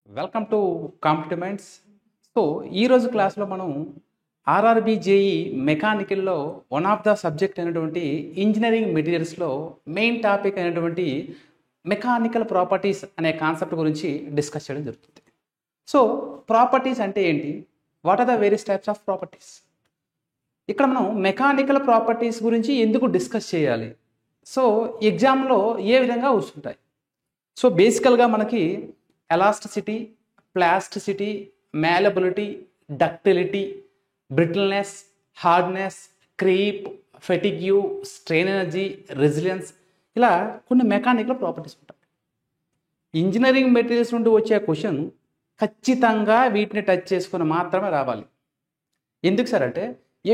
Welcome to compliments. So ఈరోజు క్లాస్లో మనం ఆర్ఆర్బి జేఈ మెకానికల్లో వన్ ఆఫ్ ద సబ్జెక్ట్ అయినటువంటి ఇంజనీరింగ్ మెటీరియల్స్లో మెయిన్ టాపిక్ అయినటువంటి మెకానికల్ ప్రాపర్టీస్ అనే కాన్సెప్ట్ గురించి డిస్కస్ చేయడం జరుగుతుంది. సో ప్రాపర్టీస్ అంటే ఏంటి, what are the various types of properties, ఇక్కడ మనం మెకానికల్ ప్రాపర్టీస్ గురించి ఎందుకు డిస్కస్ చేయాలి, సో ఎగ్జామ్లో ఏ విధంగా వస్తుంటాయి. సో బేసికల్గా మనకి elasticity, plasticity, malleability, ductility, brittleness, hardness, creep, fatigue, strain energy, resilience, ఇలా కొన్ని మెకానికల్ ప్రాపర్టీస్ ఉంటాయి. ఇంజనీరింగ్ మెటీరియల్స్ నుండి వచ్చే క్వశ్చన్ ఖచ్చితంగా వీటిని టచ్ చేసుకుని మాత్రమే రావాలి. ఎందుకు సార్ అంటే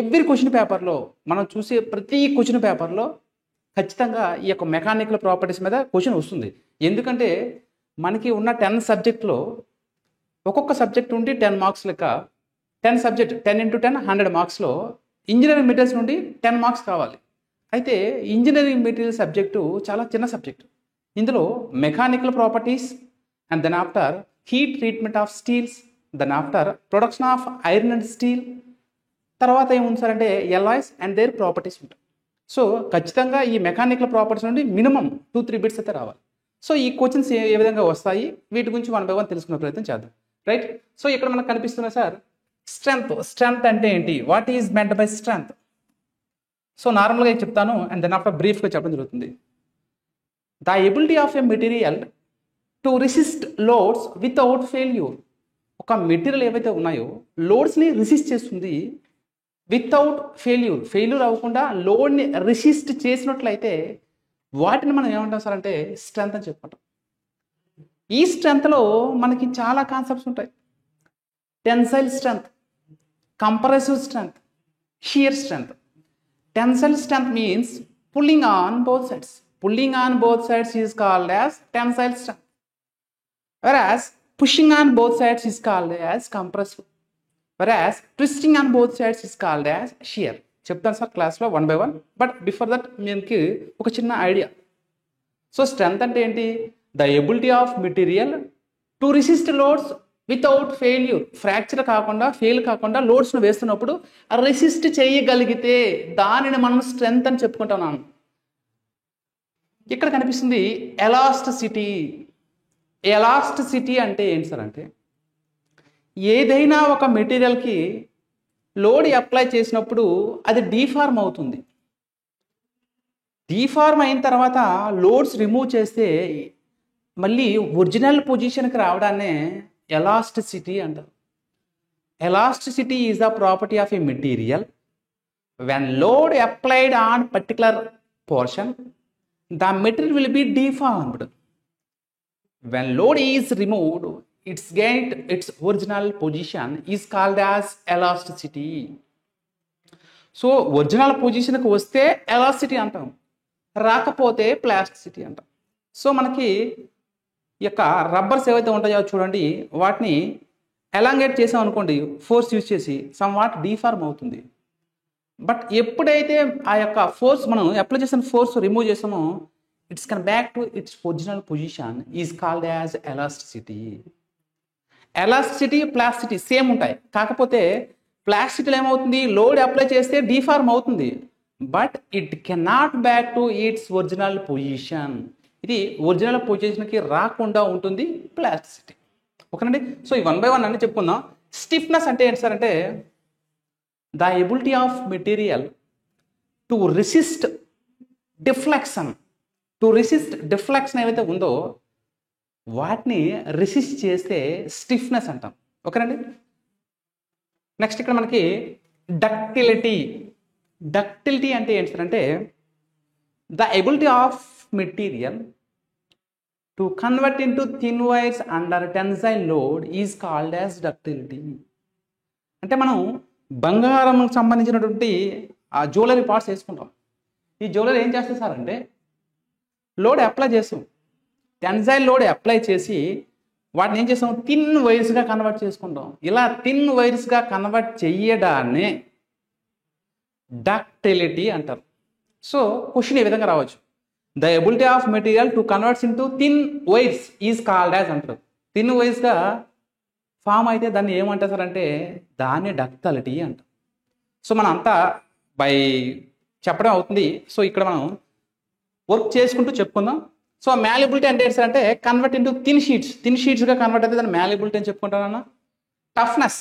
ఎవ్రీ క్వశ్చన్ పేపర్లో మనం చూసే ప్రతి క్వశ్చన్ పేపర్లో ఖచ్చితంగా ఈ యొక్క మెకానికల్ ప్రాపర్టీస్ మీద క్వశ్చన్ వస్తుంది. ఎందుకంటే మనకి ఉన్న 10 సబ్జెక్ట్లో ఒక్కొక్క సబ్జెక్ట్ నుండి 10 మార్క్స్ లెక్క 10 సబ్జెక్ట్ 10 × 10 100 మార్క్స్లో ఇంజనీరింగ్ మెటీరియల్స్ నుండి 10 మార్క్స్ కావాలి. అయితే ఇంజనీరింగ్ మెటీరియల్ సబ్జెక్టు చాలా చిన్న సబ్జెక్టు. ఇందులో mechanical properties and then after heat treatment of steels, then after production of iron and steel, తర్వాత ఏముంది సార్ అంటే ఎలాయ్స్ అండ్ దేర్ ప్రాపర్టీస్ ఉంటాయి. సో ఖచ్చితంగా ఈ మెకానికల్ ప్రాపర్టీస్ నుండి మినిమం 2-3 బిట్స్ అయితే రావాలి. సో ఈ క్వశ్చన్స్ ఏ విధంగా వస్తాయి, వీటి గురించి 1 by 1 తెలుసుకునే ప్రయత్నం చేద్దాం. రైట్. సో ఇక్కడ మనకు కనిపిస్తున్న సార్ స్ట్రెంగ్త్ అంటే ఏంటి, what is meant by strength. So నార్మల్గా చెప్తాను అండ్ దెన్ ఆఫ్టర్ బ్రీఫ్గా చెప్పడం జరుగుతుంది. The ability of a material to resist loads without failure. ఒక మెటీరియల్ ఏవైతే ఉన్నాయో లోడ్స్ని రెసిస్ట్ చేస్తుంది వితౌట్ ఫెయిల్యూర్ అవ్వకుండా లోడ్ని రెసిస్ట్ చేసినట్లయితే వాటిని మనం ఏమంటాం సార్ అంటే స్ట్రెంగ్త్ అని చెప్పుకుంటాం. ఈ స్ట్రెంగ్త్లో మనకి చాలా కాన్సెప్ట్స్ ఉంటాయి. Tensile strength, compressive strength, shear strength. Tensile strength means pulling on both sides. Pulling on both sides is called as tensile strength, whereas pushing on both sides is called as compressive, whereas twisting on both sides is called as shear. చెప్తాను sir క్లాస్లో 1 by 1. But before that మీకు ఒక చిన్న idea. So strength అంటే ఏంటి, the ability of material to resist loads without failure. Fracture కాకుండా fail కాకుండా లోడ్స్ను వేస్తున్నప్పుడు రెసిస్ట్ చేయగలిగితే దానిని మనం స్ట్రెంగ్త్ అని చెప్పుకుంటున్నాం. ఇక్కడ కనిపిస్తుంది ఎలాస్టిసిటీ. ఎలాస్టిసిటీ అంటే ఏంటి సార్ అంటే ఏదైనా ఒక మెటీరియల్కి లోడ్ అప్లై చేసినప్పుడు అది డీఫార్మ్ అవుతుంది. డీఫార్మ్ అయిన తర్వాత లోడ్స్ రిమూవ్ చేస్తే మళ్ళీ ఒరిజినల్ పొజిషన్కి రావడాన్నే ఎలాస్టిసిటీ అంటారు. Elasticity is the property of a material when load applied on particular portion the material will be deformed. When load is removed, its gained its original position is called as elasticity. So original పొజిషన్కి వస్తే elasticity అంటాం, రాకపోతే plasticity అంటాం. So మనకి ఈ యొక్క rubbers ఏవైతే ఉంటాయో చూడండి, వాటిని ఎలాంగేట్ చేసాం అనుకోండి ఫోర్స్ యూజ్ చేసి సమ్ వాట్ డీఫార్మ్ అవుతుంది. బట్ ఎప్పుడైతే ఆ యొక్క ఫోర్స్ మనం అప్లై చేసిన ఫోర్స్ రిమూవ్ చేసామో it's come back to its original position is called as elasticity. Elasticity plasticity same ఉంటాయి, కాకపోతే ప్లాస్టిసిటీలో ఏమవుతుంది, లోడ్ అప్లై చేస్తే డీఫార్మ్ అవుతుంది, but it cannot back to its original position. ఇది ఒరిజినల్ పొజిషన్కి రాకుండా ఉంటుంది ప్లాస్టిసిటీ. ఓకేనండి. సో ఈ 1 by 1 అని చెప్పుకుందాం. స్టిఫ్నెస్ అంటే ఏంటి సార్ అంటే the ability of material to resist deflection. Deflection ఏవైతే ఉందో వాటిని రెసిస్ట్ చేస్తే స్టిఫ్నెస్ అంటాం. ఓకేనండి. నెక్స్ట్ ఇక్కడ మనకి డక్టిలిటీ అంటే ఏంటి సార్ అంటే the ability of material to convert into thin wires under tensile load is called as ductility. అంటే మనం బంగారం సంబంధించినటువంటి ఆ జ్యువెలరీ పార్ట్స్ వేసుకుంటాం. ఈ జ్యువెలరీ ఏం చేస్తుంది సార్ అంటే లోడ్ అప్లై చేసాం, టెన్సైల్ లోడ్ అప్లై చేసి వాటిని ఏం చేస్తాం, థిన్ వైర్స్గా కన్వర్ట్ చేసుకుంటాం. ఇలా థిన్ వైర్స్గా కన్వర్ట్ చేయడాన్ని డక్టిలిటీ అంటారు. సో క్వశ్చన్ ఈ విధంగా రావచ్చు, the ability of material to converts into thin wires is called as అంటారు. థిన్ వైజ్గా ఫామ్ అయితే దాన్ని ఏమంటారు సార్ అంటే దాన్ని డక్టాలిటీ అంటాం. సో మనం అంతా బై చెప్పడం అవుతుంది. సో ఇక్కడ మనం వర్క్ చేసుకుంటూ చెప్పుకుందాం. సో మ్యాలిబిలిటీ అంటే ఏంటి సార్ అంటే కన్వర్ట్ ఇంటూ థిన్ షీట్స్గా కన్వర్ట్ అయితే దాన్ని మ్యాలిబిలిటీ అని చెప్పుకుంటానన్న. టఫ్నెస్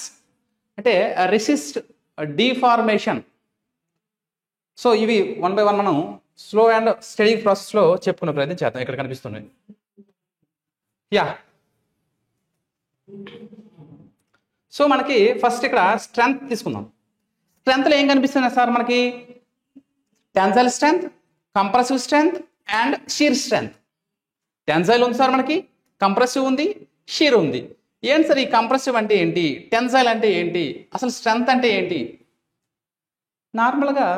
అంటే రెసిస్ట్ డిఫార్మేషన్. సో ఇవి వన్ బై వన్ మనం స్లో అండ్ స్టడీ ప్రాసెస్లో చెప్పుకునే ప్రయత్నం చేద్దాం. ఇక్కడ కనిపిస్తున్నాయి. యా, సో మనకి ఫస్ట్ ఇక్కడ స్ట్రెంగ్త్ తీసుకుందాం. స్ట్రెంగ్త్లో ఏం కనిపిస్తుంది సార్ మనకి? Tensile strength, compressive strength and shear strength. Tensile ఉంది సార్ మనకి, కంప్రెసివ్ ఉంది, షీర్ ఉంది. ఏంటి సార్ ఈ కంప్రెసివ్ అంటే ఏంటి, టెన్సైల్ అంటే ఏంటి, అసలు స్ట్రెంగ్త్ అంటే ఏంటి? నార్మల్గా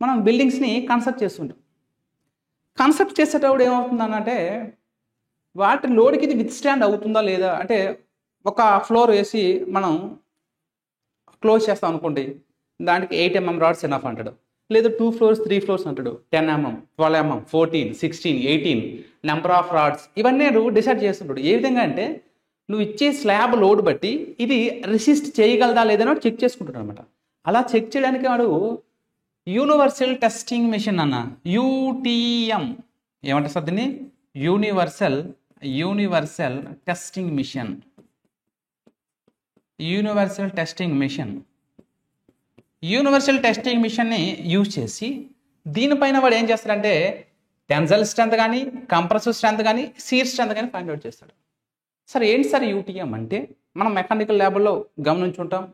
మనం బిల్డింగ్స్ని కన్స్ట్రక్ట్ చేస్తుంటాం. కన్స్ట్రక్ట్ చేసేటప్పుడు ఏమవుతుందనంటే వాటి లోడ్కి ఇది విత్ స్టాండ్ అవుతుందా లేదా అంటే ఒక ఫ్లోర్ వేసి మనం క్లోజ్ చేస్తాం అనుకోండి, దానికి 8 mm రాడ్స్ ఎనఫ్ అంటాడు. లేదు 2 floors 3 floors అంటాడు, 10 mm 12 mm 14 16 18 number of rods ఇవన్నీ డిసైడ్ చేస్తుంటాడు. ఏ విధంగా అంటే నువ్వు ఇచ్చే స్లాబ్ లోడ్ బట్టి ఇది రెసిస్ట్ చేయగలదా లేదని చెక్ చేసుకుంటాడు అనమాట. అలా చెక్ చేయడానికి వాడు యూనివర్సల్ టెస్టింగ్ మెషిన్ అన్న, యూటీఎం ఏమంటారు సార్ దీన్ని? Universal testing machine. Universal testing మిషన్ని యూజ్ చేసి దీనిపైన వాడు ఏం చేస్తాడంటే టెన్సైల్ స్ట్రెంత్ కానీ, కంప్రెసివ్ స్ట్రెంత్ కానీ, షీర్ స్ట్రెంత్ కానీ ఫైండ్ అవుట్ చేస్తాడు. సార్ ఏంటి సార్ యూటీఎం అంటే? మనం మెకానికల్ ల్యాబ్లో గమనించుంటాం,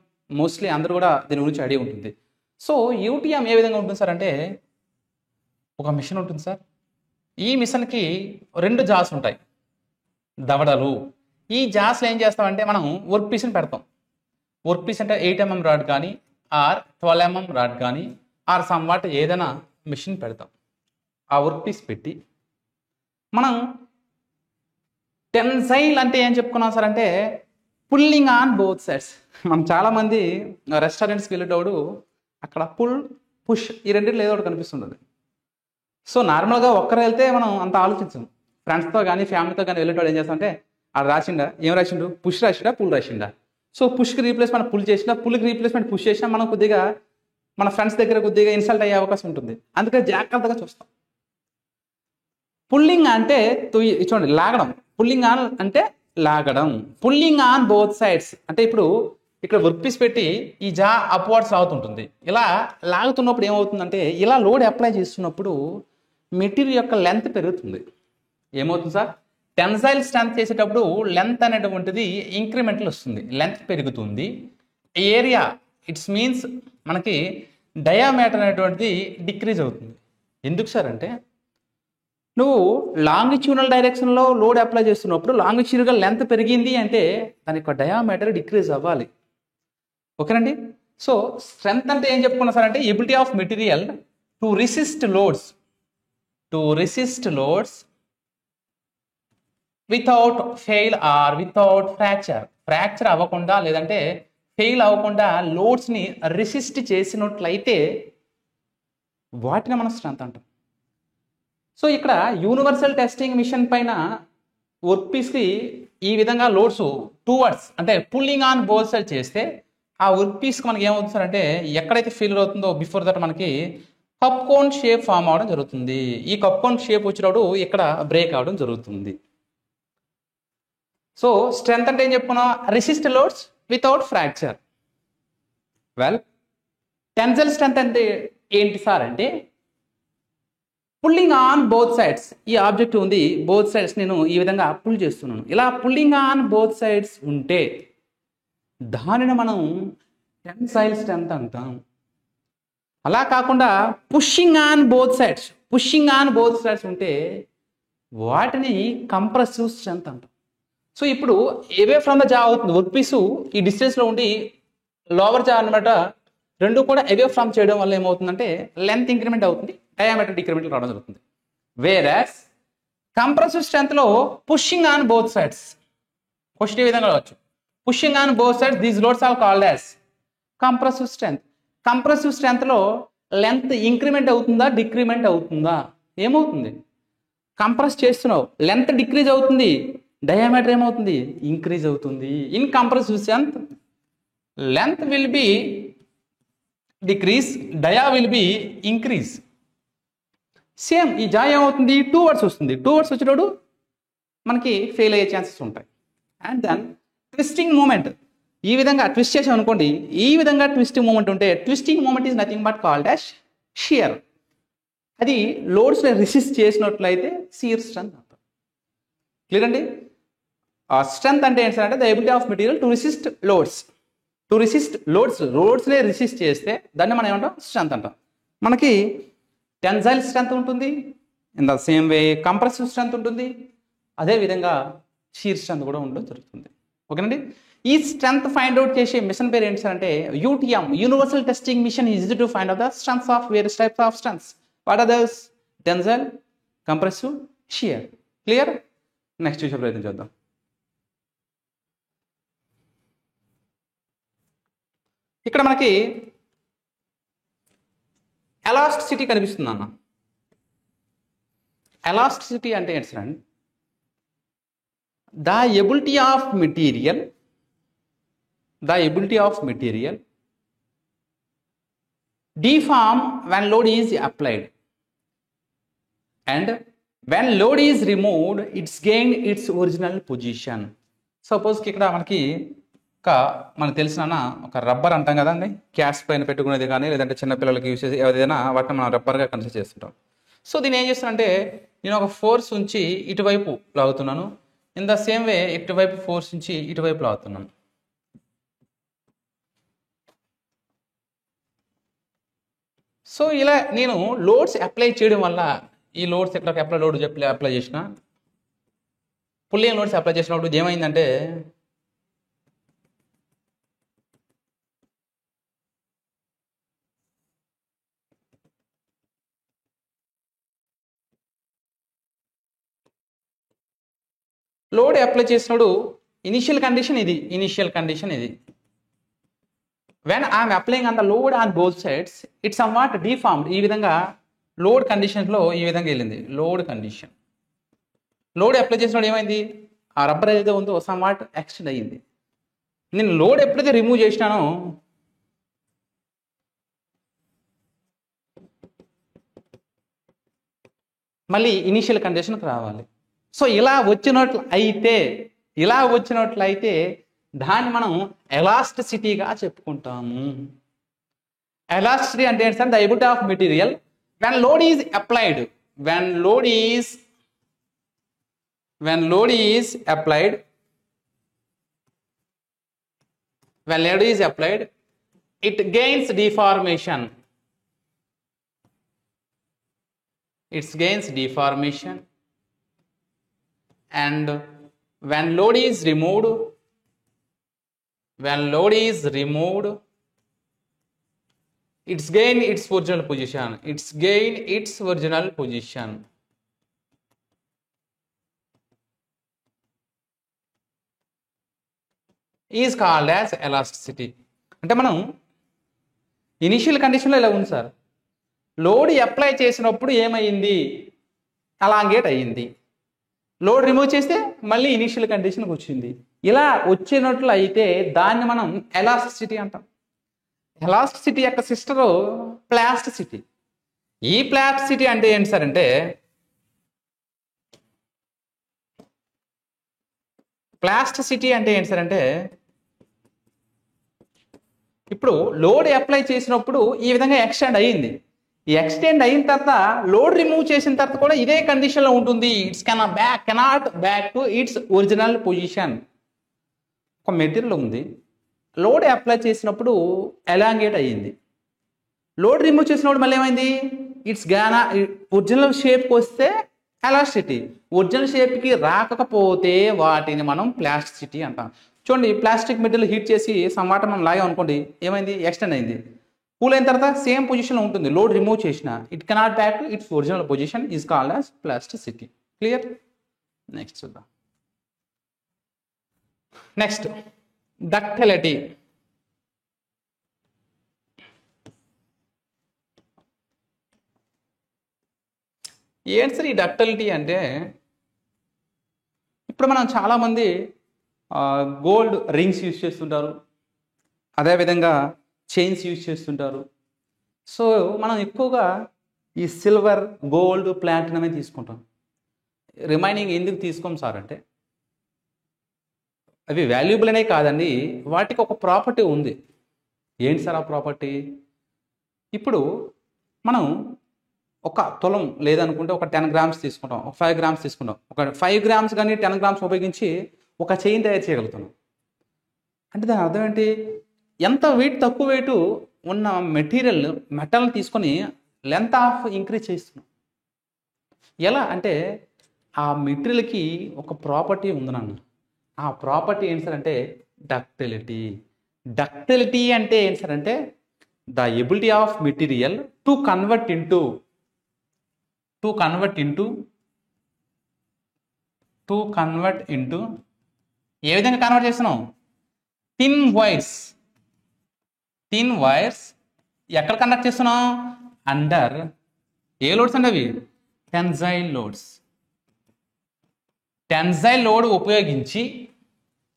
మోస్ట్లీ అందరూ కూడా దీని గురించి ఐడియా ఉంటుంది. సో యూటీఎం ఏ విధంగా ఉంటుంది సార్ అంటే ఒక మిషన్ ఉంటుంది సార్. ఈ మిషన్కి 2 జాస్ ఉంటాయి, దవడలు. ఈ జాస్లో ఏం చేస్తామంటే మనం వర్క్ పీస్ని పెడతాం. వర్క్ పీస్ అంటే 8 mm రాడ్ కానీ ఆర్ 12 mm రాడ్ కానీ ఆర్ సమ్వాట్ ఏదైనా మిషన్ పెడతాం. ఆ వర్క్ పీస్ పెట్టి మనం టెన్సైల్ అంటే ఏం చెప్పుకున్నాం సార్ అంటే పుల్లింగ్ ఆన్ బోత్ సైడ్స్. మనం చాలామంది రెస్టారెంట్స్కి వెళ్ళేటప్పుడు అక్కడ పుల్ పుష్ ఈ రెండింటిలో ఏదో ఒకటి కనిపిస్తుంటుంది. సో నార్మల్గా ఒక్కరు వెళ్తే మనం అంత ఆలోచించాం. ఫ్రెండ్స్తో కానీ ఫ్యామిలీతో కానీ వెళ్ళేటప్పుడు ఏం చేస్తామంటే ఆడ రాసిండా, ఏం రాసిండు, పుష్ రాసిండా పుల్ రాసిండా. సో పుష్కి రీప్లేస్మెంట్ పుల్ చేసినా, పుల్కి రీప్లేస్మెంట్ పుష్ చేసినా మనం కొద్దిగా మన ఫ్రెండ్స్ దగ్గర కొద్దిగా ఇన్సల్ట్ అయ్యే అవకాశం ఉంటుంది. అందుకని జాగ్రత్తగా చూస్తాం. పుల్లింగ్ అంటే చూడండి లాగడం, పుల్లింగ్ ఆన్ అంటే లాగడం, పుల్లింగ్ ఆన్ బోత్ సైడ్స్ అంటే ఇప్పుడు ఇక్కడ వర్క్ పీస్ పెట్టి ఈ జా అప్వర్డ్స్ లాగుతుంటుంది. ఇలా లాగుతున్నప్పుడు ఏమవుతుందంటే ఇలా లోడ్ అప్లై చేస్తున్నప్పుడు మెటీరియల్ యొక్క లెంత్ పెరుగుతుంది. ఏమవుతుంది సార్? టెన్సైల్ స్ట్రెంత్ చేసేటప్పుడు లెంత్ అనేటువంటిది ఇంక్రిమెంటల్ వస్తుంది, లెంత్ పెరుగుతుంది. ఏరియా ఇట్స్ మీన్స్ మనకి డయామీటర్ అనేటువంటిది డిక్రీజ్ అవుతుంది. ఎందుకు సార్ అంటే నువ్వు లాంగిట్యూడల్ డైరెక్షన్లో లోడ్ అప్లై చేస్తున్నప్పుడు లాంగిట్యూడ్గా లెంత్ పెరిగింది అంటే దాని యొక్క డయామీటర్ డిక్రీజ్ అవ్వాలి. ఓకేనండి. సో స్ట్రెంత్ అంటే ఏం చెప్పుకున్నా సార్ అంటే ability of material to resist loads without fail or without fracture అవ్వకుండా లేదంటే ఫెయిల్ అవ్వకుండా లోడ్స్ని రెసిస్ట్ చేసినట్లయితే వాటిని మనం స్ట్రెంత్ అంటాం. సో ఇక్కడ యూనివర్సల్ టెస్టింగ్ మిషన్ పైన వర్క్ పీస్కి ఈ విధంగా లోడ్స్ టువర్డ్స్ అంటే పుల్లింగ్ ఆన్ బోత్ సైడ్ చేస్తే ఆ వర్క్ పీస్కి మనకి ఏమవుతుంది సార్ అంటే ఎక్కడైతే ఫెయిల్యూర్ అవుతుందో బిఫోర్ దట్ మనకి కప్ కోన్ షేప్ ఫామ్ అవడం జరుగుతుంది. ఈ కప్ కోన్ షేప్ వచ్చినప్పుడు ఇక్కడ బ్రేక్ అవడం జరుగుతుంది. సో స్ట్రెంత్ అంటే ఏం చెప్పుకున్నాం? Resist loads without fracture. Well tensile strength అంటే ఏంటి సార్ అంటే పుల్లింగ్ ఆన్ బోత్ సైడ్స్. ఈ ఆబ్జెక్ట్ ఉంది, బోత్ సైడ్స్ నేను ఈ విధంగా పుల్ చేస్తున్నాను. ఇలా పుల్లింగ్ ఆన్ బోత్ సైడ్స్ ఉంటే దానిని మనం టెన్సైల్ స్ట్రెంత్ అంటాం. అలా కాకుండా పుషింగ్ ఆన్ బోత్ సైడ్స్ ఉంటే వాటిని కంప్రెసివ్ స్ట్రెంత్ అంటాం. సో ఇప్పుడు ఏవే ఫ్రమ్ ద జా అవుతుంది, వర్క్ పీసు ఈ డిస్టెన్స్లో ఉండి లోవర్ జా అనమాట రెండు కూడా అవే ఫ్రమ్ చేయడం వల్ల ఏమవుతుందంటే లెంత్ ఇంక్రిమెంట్ అవుతుంది, డయామీటర్ డిక్రిమెంట్ రావడం జరుగుతుంది. వేరస్ కంప్రెసివ్ స్ట్రెంత్లో pushing on both sides. Question ఈ విధంగా రావచ్చు, pushing on both sides these loads are called as compressive strength. Compressive స్ట్రెంత్లో లెంత్ ఇంక్రిమెంట్ అవుతుందా డిక్రిమెంట్ అవుతుందా? ఏమవుతుంది? కంప్రెస్ చేస్తున్నావు, లెంత్ డిక్రీజ్ అవుతుంది, డయామీటర్ ఏమవుతుంది, ఇంక్రీజ్ అవుతుంది. In compressive strength length will be decrease, dia will be increase. Same ఈ జా ఏమవుతుంది, 2 వర్డ్స్ వస్తుంది. 2 వర్డ్స్ వచ్చినప్పుడు మనకి ఫెయిల్ అయ్యే ఛాన్సెస్ ఉంటాయి. అండ్ దెన్ ట్విస్టింగ్ మూమెంట్, ఈ విధంగా ట్విస్ట్ చేసాం అనుకోండి, ఈ విధంగా ట్విస్టింగ్ మూమెంట్ ఉంటే twisting moment is nothing but called as shear. అది లోడ్స్ని రెసిస్ట్ చేసినట్లయితే షియర్ స్ట్రెంత్ అంటాం. క్లియర్ అండి. స్ట్రెంత్ అంటే ఏంటి సార్ అంటే the ability of material to resist loads. To resist లోడ్స్నే రెసిస్ట్ చేస్తే దాన్ని మనం ఏమంటాం, స్ట్రెంత్ అంటాం. మనకి టెన్సైల్ స్ట్రెంత్ ఉంటుంది, in the same way compressive strength ఉంటుంది, అదేవిధంగా షియర్ స్ట్రెంత్ కూడా ఉండడం జరుగుతుంది. ఓకేనండి. ఈ స్ట్రెంత్ ఫైండ్ అవుట్ చేసే మిషన్ పేరు ఏంటి సార్ అంటే UTM, universal testing machine is to find out the strengths of various types of strengths. What are those? Tensile, compressive, shear. Clear. Next చూసే ప్రయత్నం చేద్దాం. ఇక్కడ మనకి ఎలాస్టిసిటీ కనిపిస్తుంది అన్న. ఎలాస్టిసిటీ అంటే ఏంటి sir? The ability of material deform when load is applied, and when load is removed it's gained its original position. Suppose ఇక్కడ మనకి మనకు తెలిసిన ఒక రబ్బర్ అంటాం కదండి, క్యాట్స్ పైన పెట్టుకునేది కానీ లేదంటే చిన్నపిల్లలకి యూజ్ చేసి ఏదైనా వాటిని మనం రబ్బర్గా కన్సిడర్ చేస్తుంటాం. సో దీన్ని ఏం చేస్తానంటే నేను ఒక ఫోర్స్ ఉంచి ఇటువైపు లాగుతున్నాను, ఇన్ ద సేమ్ వే ఇటువైపు ఫోర్స్ ఉంచి ఇటువైపు లాగుతున్నాను. సో ఇలా నేను లోడ్స్ అప్లై చేయడం వల్ల ఈ లోడ్స్ ఎక్కడ లోడ్ అప్లై చేసిన పుల్లింగ్ లోడ్స్ అప్లై చేసినప్పుడు ఏమైందంటే లోడ్ అప్లై చేసినప్పుడు ఇనిషియల్ కండిషన్ ఇది. When I am applying on the load on both sides, it's somewhat deformed. ఈ విధంగా లోడ్ కండిషన్లో ఈ విధంగా వెళ్ళింది. లోడ్ అప్లై చేసినప్పుడు ఏమైంది, ఆ రబ్బర్ ఏదైతే ఉందో సమ్వాట్ ఎక్స్టెండ్ అయ్యింది. నేను లోడ్ ఎప్పుడైతే రిమూవ్ చేసినానో మళ్ళీ ఇనిషియల్ కండిషన్కి రావాలి. సో ఇలా వచ్చినట్లయితే దాన్ని మనం ఎలాస్టిసిటీగా చెప్పుకుంటాము. ఎలాస్టిసిటీ అంటే ఏంటి sir? The ability of material when load is applied, when load is applied it gains deformation. And when load is removed it's gain its original position. Is called as elasticity. అంటే మనం initial కండిషన్లో ఇలా ఉంది sir, load apply చేసినప్పుడు ఏమైంది, అలాంగేట్ అయ్యింది. Load remove చేస్తే మళ్ళీ ఇనిషియల్ కండిషన్కి వచ్చింది. ఇలా వచ్చినట్లు అయితే దాన్ని మనం ఎలాస్టిసిటీ అంటాం. ఎలాస్టిసిటీ యొక్క సిస్టరు ప్లాస్టిసిటీ. ఈ ప్లాస్టిసిటీ అంటే ఏంటి సార్ అంటే ఇప్పుడు లోడ్ అప్లై చేసినప్పుడు ఈ విధంగా ఎక్స్టెండ్ అయ్యింది. ఈ ఎక్స్టెండ్ అయిన తర్వాత లోడ్ రిమూవ్ చేసిన తర్వాత కూడా ఇదే కండిషన్లో ఉంటుంది. It's cannot back to its original position. ఒక మెటీరియల్ ఉంది, లోడ్ అప్లై చేసినప్పుడు ఎలాంగేట్ అయ్యింది, లోడ్ రిమూవ్ చేసినప్పుడు మళ్ళీ ఏమైంది, ఇట్స్ ఒరిజినల్ షేప్కి వస్తే ఎలాస్టిసిటీ, ఒరిజినల్ షేప్కి రాకపోతే వాటిని మనం ప్లాస్టిసిటీ అంటాం. చూడండి, ప్లాస్టిక్ మెటీరియల్ హీట్ చేసి సమ్మాట మనం లాగాం అనుకోండి, ఏమైంది, ఎక్స్టెండ్ అయింది. కూల్ అయిన తర్వాత సేమ్ పొజిషన్లో ఉంటుంది, లోడ్ రిమూవ్ చేసిన it cannot back to its original position is called as plasticity. Clear. Next చూద్దాం. Next ductility. ఏంటి సార్ ఈ డక్టిలిటీ అంటే, ఇప్పుడు మనం చాలామంది గోల్డ్ రింగ్స్ యూజ్ చేస్తుంటారు, అదేవిధంగా చైన్స్ యూజ్ చేస్తుంటారు. సో మనం ఎక్కువగా ఈ సిల్వర్, గోల్డ్, ప్లాటినమే తీసుకుంటాం. రిమైనింగ్ ఎందుకు తీసుకోం సార్ అంటే, అవి వాల్యుబుల్ అనే కాదండి, వాటికి ఒక ప్రాపర్టీ ఉంది. ఏంటి సార్ ఆ ప్రాపర్టీ? ఇప్పుడు మనం ఒక తులం లేదనుకుంటే ఒక 10 గ్రామ్స్ తీసుకుంటాం, ఒక 5 గ్రామ్స్ తీసుకుంటాం. ఒక 5 గ్రామ్స్ కానీ 10 గ్రామ్స్ ఉపయోగించి ఒక చైన్ తయారు చేయగలుగుతున్నాం. అంటే దాని అర్థం ఏంటి? ఎంత వెయిట్, తక్కువ వెయిట్ ఉన్న మెటల్ తీసుకొని లెంత్ ఆఫ్ ఇంక్రీజ్ చేస్తున్నాం. ఎలా అంటే ఆ మెటీరియల్కి ఒక ప్రాపర్టీ ఉందన్న. ఆ ప్రాపర్టీ ఏంటి సార్ అంటే డక్టిలిటీ. డక్టిలిటీ అంటే ఏంటి సార్ అంటే the ability of material to convert into ఏ విధంగా కన్వర్ట్ చేస్తున్నాం? థిన్ వైర్స్ ఎక్కడ కన్వర్ట్ చేస్తున్నాం? అండర్ ఏ లోడ్స్ అండి అవి? టెన్సైల్ లోడ్ ఉపయోగించి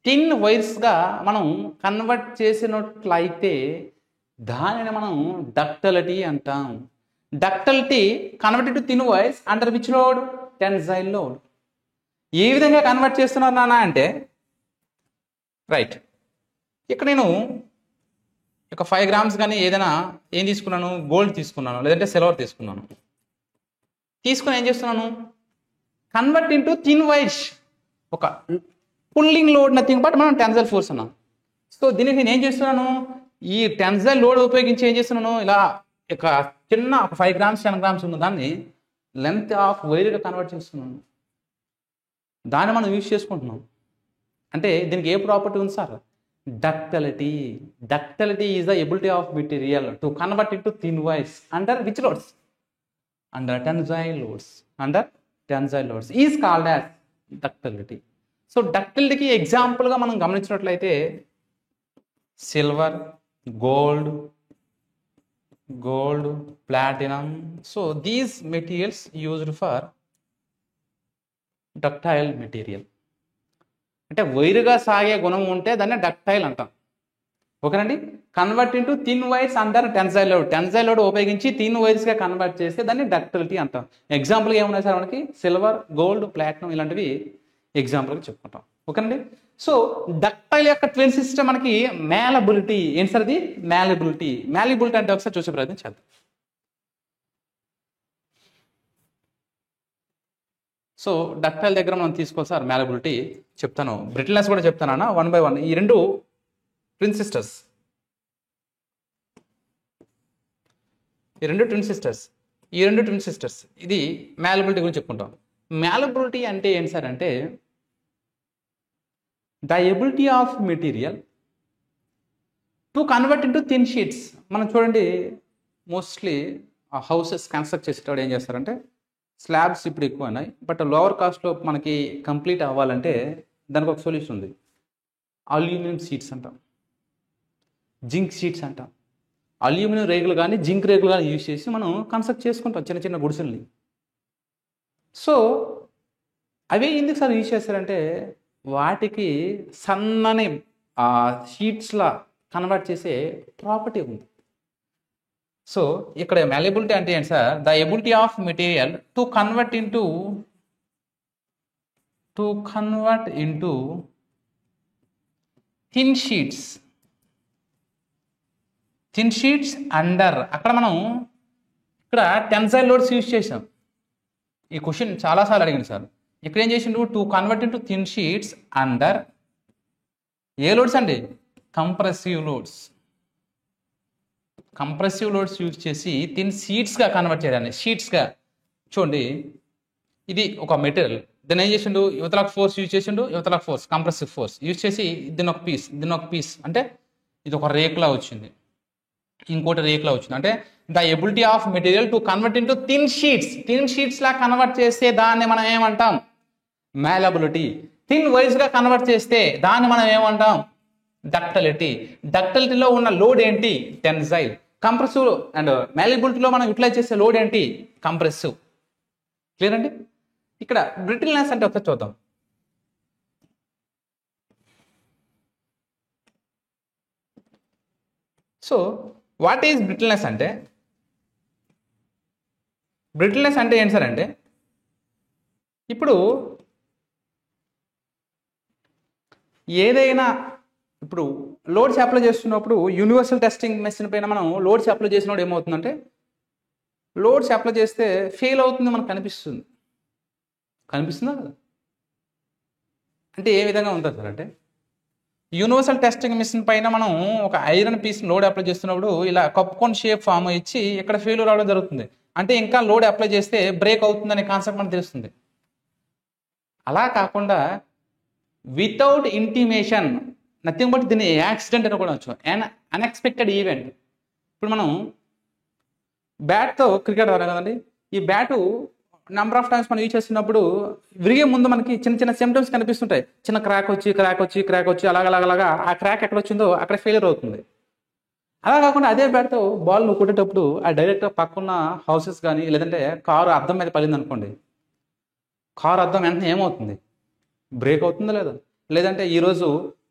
థిన్ వైర్స్గా మనం కన్వర్ట్ చేసినట్లయితే దానిని మనం డక్టిలిటీ అంటాం. Ductility converted to thin wires under which load? Tensile load. ఏ విధంగా కన్వర్ట్ చేస్తున్నారు నాన్న అంటే, రైట్, ఇక్కడ నేను ఒక 5 గ్రామ్స్ కానీ ఏదైనా ఏం తీసుకున్నాను? గోల్డ్ తీసుకున్నాను, లేదంటే సిల్వర్ తీసుకున్నాను. తీసుకుని ఏం చేస్తున్నాను? Convert into thin wires. ఒక పుల్లింగ్ లోడ్ నథింగ్ బట్ మనం టెన్సైల్ ఫోర్స్ అన్నాం. సో దీనికి నేను ఏం చేస్తున్నాను? ఈ టెన్సైల్ లోడ్ ఉపయోగించి ఏం చేస్తున్నాను? ఇలా ఒక చిన్న ఒక 5 గ్రామ్స్ 10 గ్రామ్స్ ఉన్న దాన్ని లెంత్ ఆఫ్ వైర్గా కన్వర్ట్ చేస్తున్నాను. దాన్ని మనం యూజ్ చేసుకుంటున్నాం. అంటే దీనికి ఏ ప్రాపర్టీ ఉంది sir? Ductility. Ductility is the ability of material to convert into thin wires under which loads? Under tensile loads is called as ductility. So డక్టిలిటీకి ఎగ్జాంపుల్గా మనం గమనించినట్లయితే silver, gold, platinum. So these materials used for ductile material. అంటే వైరుగా సాగే గుణం ఉంటే దాన్ని ductile అంటాం. ఓకేనండి. Convert into thin wires under tensile load ఉపయోగించి థిన్ వైర్స్గా కన్వర్ట్ చేస్తే దాన్ని డక్టిలిటీ అంటాం. ఎగ్జాంపుల్గా ఏమున్నాయి సార్ మనకి? సిల్వర్, గోల్డ్, ప్లాటినం ఇలాంటివి ఎగ్జాంపుల్గా చెప్పుకుంటాం. ఓకేనండి. సో డక్టైల్ యొక్క ట్విన్ సిస్టమ్ మనకి మ్యాలబిలిటీ. ఏంటి సార్ అది? మ్యాలబిలిటీ అంటే ఒకసారి చూసే ప్రయత్నం చేద్దాం. సో డక్టైల్ దగ్గర మనం తీసుకోవాలి సార్ మ్యాలబిలిటీ చెప్తాను, బ్రిటిల్నెస్ కూడా చెప్తాను 1 by 1. ఈ రెండు ట్విన్ సిస్టర్స్ ఇది మ్యాలబిలిటీ గురించి చెప్పుకుంటాం. మ్యాలబిలిటీ అంటే ఏంటి సార్ అంటే the ability of material to convert into thin sheets. మనం చూడండి, మోస్ట్లీ హౌసెస్ కన్స్ట్రక్ట్ చేసేటప్పుడు ఏం చేస్తారంటే, స్లాబ్స్ ఇప్పుడు ఎక్కువ ఉన్నాయి, బట్ లోవర్ కాస్ట్లో మనకి కంప్లీట్ అవ్వాలంటే దానికి ఒక సొల్యూషన్ ఉంది. అల్యూమినియం షీట్స్ అంటాం, జింక్ షీట్స్ అంటాం. అల్యూమినియం రేగులు కానీ జింక్ రేగులు కానీ యూజ్ చేసి మనం కన్స్ట్రక్ట్ చేసుకుంటాం చిన్న చిన్న గుడిసెల్ని. సో అవే ఎందుకు సార్ యూజ్ చేస్తారంటే వాటికి సన్నని షీట్స్లా కన్వర్ట్ చేసే ప్రాపర్టీ ఉంది. సో ఇక్కడ మ్యాలబిలిటీ అంటే ఏంటి sir? The ability of material to convert into thin sheets under. అక్కడ మనం ఇక్కడ టెన్సైల్ లోడ్స్ యూజ్ చేసాం. ఈ క్వశ్చన్ చాలాసార్లు అడిగింది సార్. ఇక్కడ ఏం చేసిండు? To convert into thin sheets under ఏ లోడ్స్ అండి? కంప్రెసివ్ లోడ్స్ యూజ్ చేసి థిన్ షీట్స్గా కన్వర్ట్ చేయాలి. షీట్స్గా చూడండి, ఇది ఒక మెటీరియల్, దీన్ని ఏం చేసిండు? యువతలకు ఫోర్స్ యూజ్ చేసిండు, యువతలకు ఫోర్స్ కంప్రెసివ్ ఫోర్స్ యూజ్ చేసి దీని ఒక పీస్ అంటే ఇది ఒక రేకులా వచ్చింది, ఇంకోటి రేకులా వచ్చింది. అంటే the ability of material to convert into thin sheets law convert చేస్తే దాన్ని మనం ఏమంటాం? మ్యాలబిలిటీ. థిన్ వైజ్ గా కన్వర్ట్ చేస్తే దాన్ని మనం ఏమంటాం? డక్టిలిటీలో ఉన్న లోడ్ ఏంటి? టెన్సైల్. కంప్రెసివ్ అండ్ మ్యాలబిలిటీలో మనం యూటిలైజ్ చేసే లోడ్ ఏంటి? కంప్రెసివ్. క్లియర్ అండి? ఇక్కడ బ్రిటిల్నెస్ అంటే ఒకసారి చూద్దాం. సో వాట్ ఈజ్ బ్రిటిల్నెస్ అంటే, బ్రిటిల్నెస్ అంటే ఏంటి సార్ అంటే, ఇప్పుడు ఏదైనా ఇప్పుడు లోడ్స్ అప్లై చేస్తున్నప్పుడు యూనివర్సల్ టెస్టింగ్ మెషిన్ పైన మనం లోడ్స్ అప్లై చేసినప్పుడు ఏమవుతుందంటే, లోడ్స్ అప్లై చేస్తే ఫెయిల్ అవుతుంది మనకు కనిపిస్తుందా కదా? అంటే ఏ విధంగా ఉంటుంది సార్ అంటే, యూనివర్సల్ టెస్టింగ్ మిషన్ పైన మనం ఒక ఐరన్ పీస్ లోడ్ అప్లై చేస్తున్నప్పుడు ఇలా కప్పుకొని షేప్ ఫామ్ ఇచ్చి ఇక్కడ ఫెయిల్ రావడం జరుగుతుంది. అంటే ఇంకా లోడ్ అప్లై చేస్తే బ్రేక్ అవుతుందనే కాన్సెప్ట్ మనకు తెలుస్తుంది. అలా కాకుండా వితౌట్ ఇంటిమేషన్, నథింగ్ బట్ దీన్ని యాక్సిడెంట్ అని కూడా వచ్చు, అన్ఎక్స్పెక్టెడ్ ఈవెంట్. ఇప్పుడు మనం బ్యాట్తో క్రికెట్ ఆడాలి కదండి, ఈ బ్యాటు నెంబర్ ఆఫ్ టైమ్స్ మనం యూజ్ చేస్తున్నప్పుడు విరిగే ముందు మనకి చిన్న చిన్న సిమ్టమ్స్ కనిపిస్తుంటాయి. చిన్న క్రాక్ వచ్చి అలాగలాగా ఆ క్రాక్ ఎక్కడ వచ్చిందో అక్కడ ఫెయిల్యూర్ అవుతుంది. అలా కాకుండా అదే బ్యాట్తో బాల్ నువ్వు కొట్టేటప్పుడు ఆ డైరెక్ట్గా పక్కన్న హౌసెస్ కానీ లేదంటే కారు అద్దం మీద పడింది అనుకోండి, కారు అద్దం వెంటనే ఏమవుతుంది? బ్రేక్ అవుతుందా లేదా? లేదంటే ఈరోజు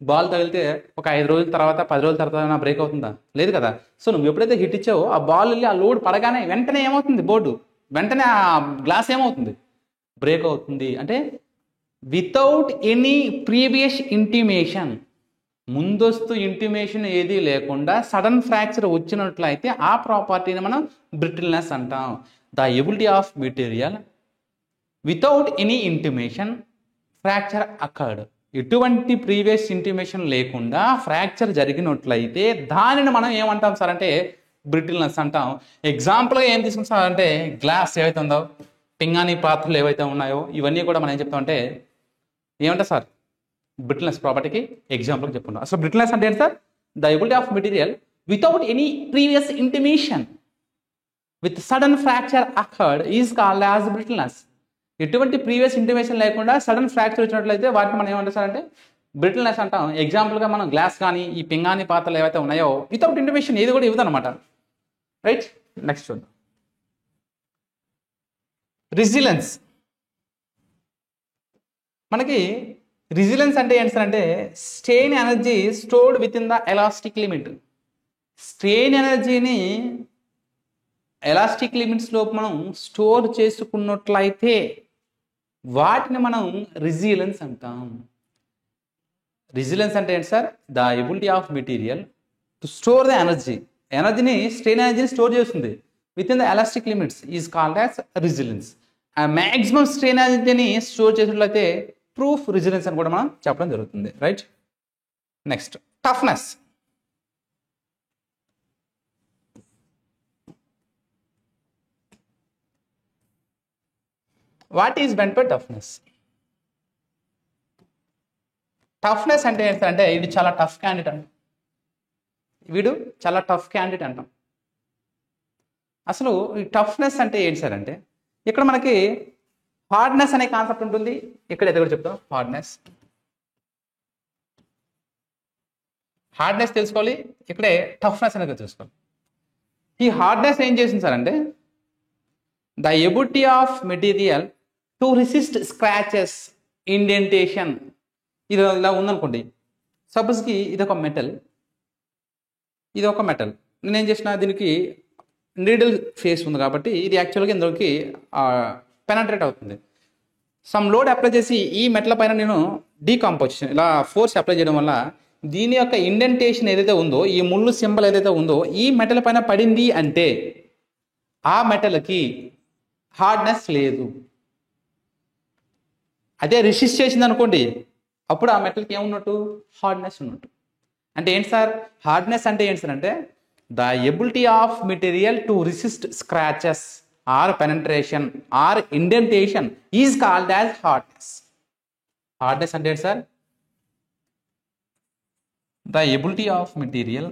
బాల్ తగిలితే ఒక 5 రోజుల తర్వాత 10 రోజుల తర్వాత బ్రేక్ అవుతుందా? లేదు కదా. సో నువ్వు ఎప్పుడైతే హిట్ ఇచ్చావో ఆ బాల్ వెళ్ళి ఆ లోడ్ పడగానే వెంటనే ఏమవుతుంది? బోర్డు వెంటనే ఆ గ్లాస్ ఏమవుతుంది? బ్రేక్ అవుతుంది. అంటే వితౌట్ ఎనీ ప్రీవియస్ ఇంటిమేషన్, ముందస్తు ఇంటిమేషన్ ఏది లేకుండా సడన్ ఫ్రాక్చర్ వచ్చినట్లయితే ఆ ప్రాపర్టీని మనం బ్రిటిల్నెస్ అంటాం. The ability of material without any intimation fracture occurred. ఎటువంటి ప్రీవియస్ ఇంటిమేషన్ లేకుండా ఫ్రాక్చర్ జరిగినట్లయితే దానిని మనం ఏమంటాం సార్ అంటే బ్రిటిల్నెస్ అంటాం. ఎగ్జాంపుల్గా ఏం తీసుకుంటాం సార్ అంటే, గ్లాస్ ఏవైతే ఉందో, పింగాణి పాత్రలు ఏవైతే ఉన్నాయో ఇవన్నీ కూడా మనం ఏం చెప్తామంటే ఏమంటాం సార్? బ్రిటిల్నెస్ ప్రాపర్టీకి ఎగ్జాంపుల్గా చెప్పుకుంటాం. అసలు బ్రిటిల్నెస్ అంటే ఏంటి sir? The ability of material without any previous intimation with sudden fracture occurred is called as brittleness. ఎటువంటి ప్రీవియస్ ఇంటిమేషన్ లేకుండా సడన్ ఫ్రాక్చర్ వచ్చినట్లయితే వాటిని మనం ఏమంటాం సార్ అంటే బ్రిటిల్నెస్ అంటాం. ఎగ్జాంపుల్గా మనం గ్లాస్ కానీ ఈ పింగాణి పాత్రలు ఏవైతే ఉన్నాయో వితౌట్ ఇంటిమేషన్ ఏది కూడా ఇవ్వదు అనమాట. రైట్, నెక్స్ట్ చూద్దాం. రెసిలెన్స్. మనకి రెసిలెన్స్ అంటే ఏంటి సార్ అంటే, strain energy stored with in the elastic limit. Strain ఎనర్జీని ఎలాస్టిక్ లిమిట్స్ లో మనం స్టోర్ చేసుకున్నట్లయితే వాటిని మనం రెసిలెన్స్ అంటాం. రెసిలెన్స్ అంటే ఏంటి sir? The ability of material to store the ఎనర్జీని స్ట్రెయిన్ ఎనర్జీని స్టోర్ చేస్తుంది within the elastic limits is called as resilience. ఆ మ్యాక్సిమం స్ట్రెయిన్ ఎనర్జీని స్టోర్ చేసినట్లయితే ప్రూఫ్ రెసిలెన్స్ అని కూడా మనం చెప్పడం జరుగుతుంది. Right, next toughness. What is meant by toughness? Toughness అంటే ఏంటంటే ఇది చాలా టఫ్ క్యాండిడేట్ అంటాం. వీడు చాలా టఫ్ క్యాండిడేట్ అంటాం. అసలు ఈ టఫ్నెస్ అంటే ఏంటి సార్ అంటే, ఇక్కడ మనకి హార్డ్నెస్ అనే కాన్సెప్ట్ ఉంటుంది. ఇక్కడ ఏదో కూడా చెప్తాం హార్డ్నెస్ తెలుసుకోవాలి, ఇక్కడే టఫ్నెస్ అనేది తెలుసుకోవాలి. ఈ హార్డ్నెస్ ఏం చేసింది సార్ అంటే, the ability of material to resist scratches, indentation. ఇది ఇలా ఉందనుకోండి, సపోజ్కి ఇది ఒక మెటల్, నేనేం చేసిన దీనికి నీడిల్ ఫేస్ ఉంది కాబట్టి ఇది యాక్చువల్గా ఇందులోకి పెనట్రేట్ అవుతుంది. సమ్ లోడ్ అప్లై చేసి ఈ మెటల్ పైన నేను డీకంపోజిషన్ ఇలా ఫోర్స్ అప్లై చేయడం వల్ల దీని యొక్క ఇండెంటేషన్ ఏదైతే ఉందో, ఈ ముళ్ళు సింబల్ ఏదైతే ఉందో ఈ మెటల్ పైన పడింది అంటే ఆ మెటల్కి హార్డ్నెస్ లేదు. అదే రెసిస్ట్ చేసింది అనుకోండి, అప్పుడు ఆ మెటల్కి ఏమున్నట్టు? హార్డ్నెస్ ఉన్నట్టు. అంటే ఏంటి సార్ హార్డ్నెస్ అంటే ఏంటి సార్ అంటే, the ability of material to resist scratches or penetration or indentation is called as hardness. Hardness అంటే ఏంటి sir? The ability of material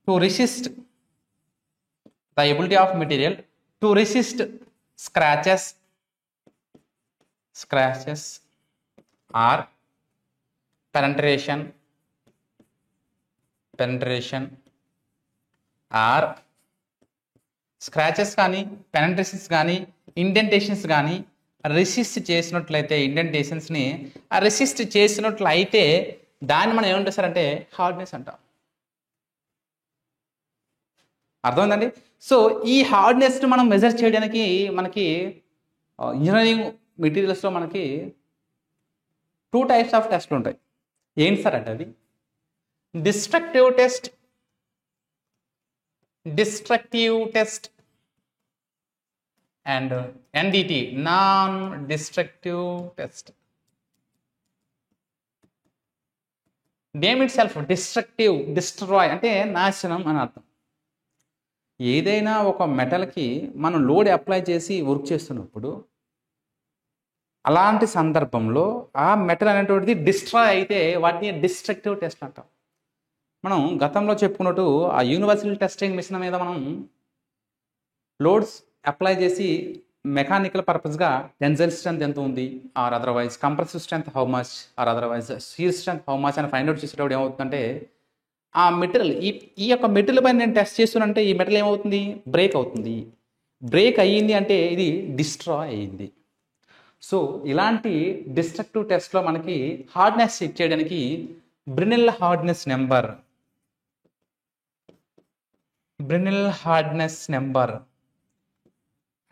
to resist scratches or penetration or scratches కానీ penetrations కానీ indentations కానీ resist చేసినట్లయితే ఇండెంటేషన్స్ని resist చేసినట్లయితే దాన్ని మనం ఏమంటారు సార్ అంటే హార్డ్నెస్ అంటాం. అర్థమైందండి. సో ఈ హార్డ్నెస్ని మనం మెజర్ చేయడానికి మనకి ఇంజనీరింగ్ మెటీరియల్స్లో మనకి 2 టైప్స్ ఆఫ్ టెస్ట్లు ఉంటాయి. ఏంటి సార్ అంటే అది destructive test and NDT, non destructive test. Name it self destructive, destroy అంటే నాశనం అని అర్థం. ఏదైనా ఒక మెటల్కి మనం లోడ్ అప్లై చేసి వర్క్ చేస్తున్నప్పుడు అలాంటి సందర్భంలో ఆ మెటల్ అనేటువంటిది డిస్ట్రాయ్ అయితే వాటిని డిస్ట్రక్టివ్ టెస్ట్ అంటాం. మనం గతంలో చెప్పుకున్నట్టు ఆ యూనివర్సల్ టెస్టింగ్ మిషన్ మీద మనం లోడ్స్ అప్లై చేసి మెకానికల్ పర్పస్గా టెన్సైల్ స్ట్రెంత్ ఎంత ఉంది, or otherwise compressive strength how much, or otherwise shear strength how much అని ఫైండ్ అవుట్ చేసేటప్పుడు ఏమవుతుందంటే ఆ మెటీరియల్ ఈ యొక్క మెటీరియల్ పైన నేను టెస్ట్ చేస్తున్నంటే ఈ మెటీరియల్ ఏమవుతుంది, బ్రేక్ అవుతుంది. బ్రేక్ అయ్యింది అంటే ఇది డిస్ట్రాయ్ అయ్యింది. సో ఇలాంటి డిస్ట్రక్టివ్ టెస్ట్లో మనకి హార్డ్నెస్ చెక్ చేయడానికి Brinell hardness number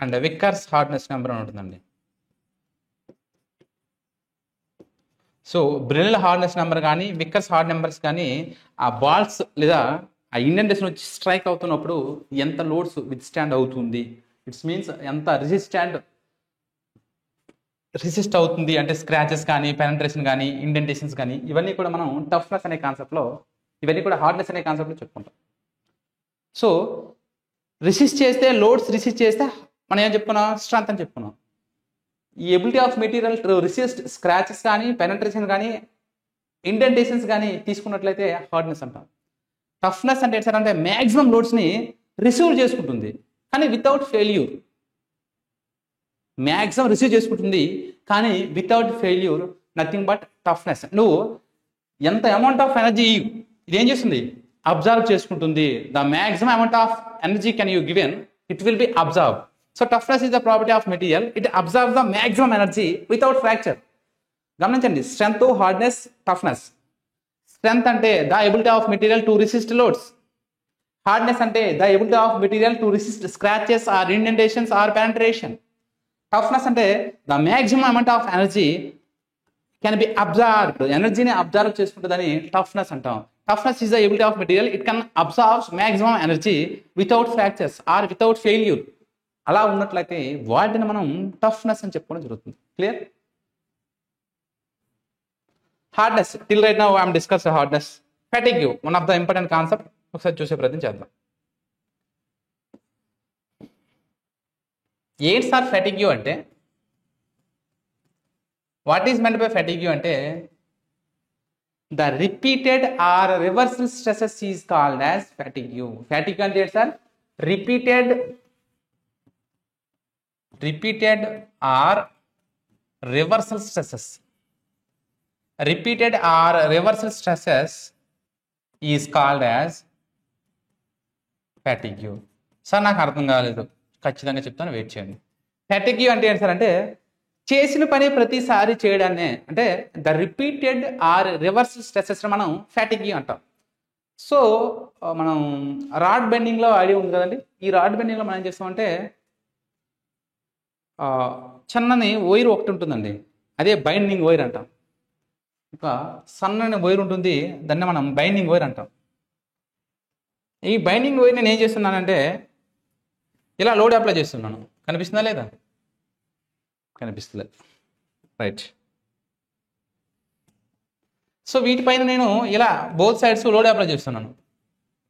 and Vickers hardness number అని ఉంటుందండి. సో బ్రినెల్ హార్డ్నెస్ నెంబర్ కానీ విక్కర్స్ హార్డ్ నెంబర్స్ కానీ ఆ బాల్స్ లేదా ఆ ఇండెంటేషన్ వచ్చి స్ట్రైక్ అవుతున్నప్పుడు ఎంత లోడ్స్ విత్ స్టాండ్ అవుతుంది, ఇట్స్ మీన్స్ ఎంత రెసిస్ట్ అవుతుంది అంటే స్క్రాచెస్ కానీ పెనట్రేషన్ కానీ ఇండెంటేషన్స్ కానీ ఇవన్నీ కూడా మనం టఫ్నెస్ అనే కాన్సెప్ట్లో, ఇవన్నీ కూడా హార్డ్నెస్ అనే కాన్సెప్ట్లో చెప్పుకుంటాం. సో లోడ్స్ రెసిస్ట్ చేస్తే మనం ఏం చెప్పుకున్నాం, స్ట్రెంత్ అని చెప్పుకున్నాం. ఈ ability of material to resist scratches కానీ పెనట్రేషన్ కానీ ఇండెంటేషన్స్ కానీ తీసుకున్నట్లయితే హార్డ్నెస్ అంటాం. టఫ్నెస్ అంటే ఏంటంటే మ్యాక్సిమం లోడ్స్ని రిసీవ్ చేసుకుంటుంది కానీ వితౌట్ ఫెయిల్యూర్. మ్యాక్సిమం రిసీవ్ చేసుకుంటుంది కానీ without failure, nothing but toughness. నువ్వు ఎంత అమౌంట్ ఆఫ్ ఎనర్జీ ఇదేం చేస్తుంది, అబ్జర్వ్ చేసుకుంటుంది. The maximum amount of energy can you given, it will be absorb. So toughness is the property of material, it absorb the maximum energy without fracture. గమనించండి, strength, hardness, toughness. Strength అంటే the ability of material to resist loads. Hardness అంటే the ability of material to resist scratches or indentations or penetration. Toughness అంటే the maximum amount of energy can be absorbed, ఎనర్జీని absorb చేసుకుంటుందని toughness అంటాం. Toughness is the ability of material, it can absorb maximum energy without fractures or without failure. అలా ఉన్నట్లయితే వాటిని మనం toughness అని చెప్పుకోవడం జరుగుతుంది. Clear? Hardness, till right now I'm discuss hardness. Fatigue, one of the important concept, ఒకసారి చూసే ప్రయత్నం చేద్దాం. ఏంటి సార్ ఫెటిగ్ అంటే? What is meant by fatigue అంటే the repeated or reversal stresses is called as fatigue. Fatigue అంటే ఏంటి sir? Repeated or reversal stresses. Repeated or reversal stresses is called as fatigue. Sir నాకు అర్థం కాలేదు, ఖచ్చితంగా చెప్తాను, wait చేయండి. ఫెటిగ్ అంటే ఏంటి సార్ అంటే చేసిన పని ప్రతిసారి చేయడాన్ని, అంటే the repeated or reversal stresses మనం ఫెటిగ్ అంటాం. సో మనం రాడ్ బెండింగ్లో ఐడియా ఉంది కదండి. ఈ రాడ్ బెండింగ్లో మనం ఏం చేస్తామంటే చిన్నని వైర్ ఒకటి ఉంటుందండి, అదే బైండింగ్ వైర్ అంటాం. ఒక సన్నని వైర్ ఉంటుంది, దాన్ని మనం బైండింగ్ వైర్ అంటాం. ఈ బైండింగ్ వైర్ నేను ఏం చేస్తున్నానంటే ఇలా లోడ్ అప్లై చేస్తున్నాను. కనిపిస్తుందా లేదా? కనిపిస్తలేదు, రైట్. సో వీటిపైన నేను ఇలా బోత్ సైడ్స్ లోడ్ అప్లై చేస్తున్నాను.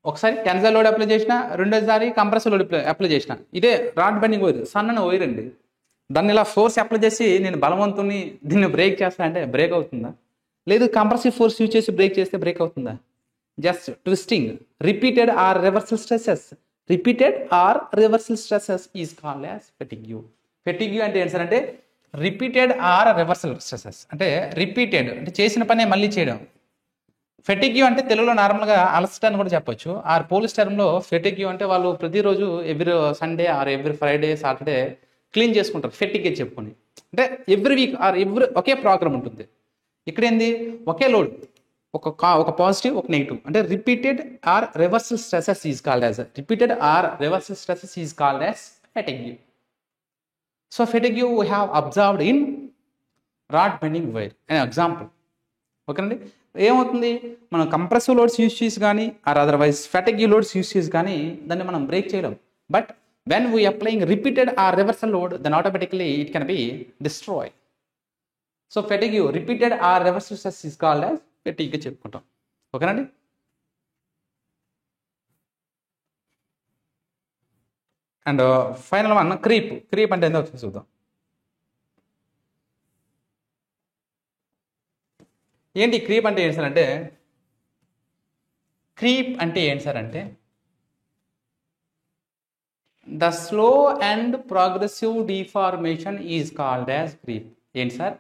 ఒకసారి టెన్సైల్ లోడ్ అప్లై చేసిన, రెండోసారి కంప్రెసర్ లోడ్ అప్లై చేసిన. ఇదే రాడ్ బైండింగ్ వైర్, సన్నని వైర్ అండి. దాన్ని ఇలా ఫోర్స్ అప్లై చేసి నేను బలవంతుని దీన్ని బ్రేక్ చేస్తా అంటే బ్రేక్ అవుతుందా? లేదు కంప్రెసివ్ ఫోర్స్ యూజ్ చేసి బ్రేక్ చేస్తే బ్రేక్ అవుతుందా? Just twisting. Repeated or reversal stresses is called as fatigue. Fatigue అంటే ఏంటి సార్ అంటే రిపీటెడ్ ఆర్ రివర్సల్ స్ట్రెసెస్, అంటే రిపీటెడ్ అంటే చేసిన పనే మళ్ళీ చేయడం. ఫెటిగ్ అంటే తెలుగులో నార్మల్గా అలసట అని కూడా చెప్పొచ్చు. ఆర్ పోలీస్ టర్మ్లో ఫెటిగ్ అంటే వాళ్ళు ప్రతిరోజు every Sunday or every Friday Saturday clean చేసుకుంటారు, ఫెటిగ్ చెప్పుకొని. అంటే ఎవ్రీ వీక్ ఆర్ ఒకే ప్రోగ్రామ్ ఉంటుంది. ఇక్కడ ఏంది ఒకే లోడ్, ఒక పాజిటివ్ ఒక నెగిటివ్, అంటే repeated or reversal stresses is called as fatigue. So fatigue we have observed in rod bending wire an example. ఓకేనండి. ఏమవుతుంది, మనం కంప్రెసివ్ లోడ్స్ యూస్ చేసి కానీ or otherwise fatigue loads use చేసి కానీ దాన్ని మనం బ్రేక్ చేయలేం. But when we applying repeated or reversal load then automatically it can be destroy. So fatigue repeated or reversal stress is called as fatigue చెప్పుకుంటాం. ఓకేనండి. And final one creep అంటే ఏందో ఒకసారి చూద్దాం. ఏంటి క్రీప్ అంటే ఏంటి సార్ అంటే, the slow and progressive deformation is called as creep. ఏంటి sir,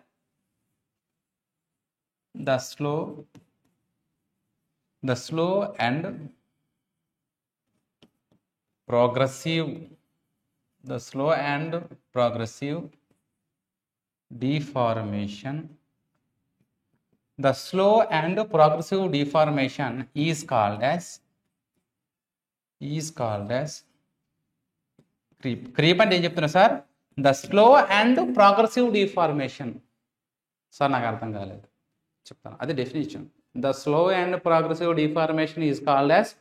the slow and progressive deformation is called as creep అంటే ఏం చెప్తున్నా sir, the slow and progressive deformation. Sir నాకు అర్థం కాలేదు, చెప్తాను, అది definition. The slow and progressive deformation is called as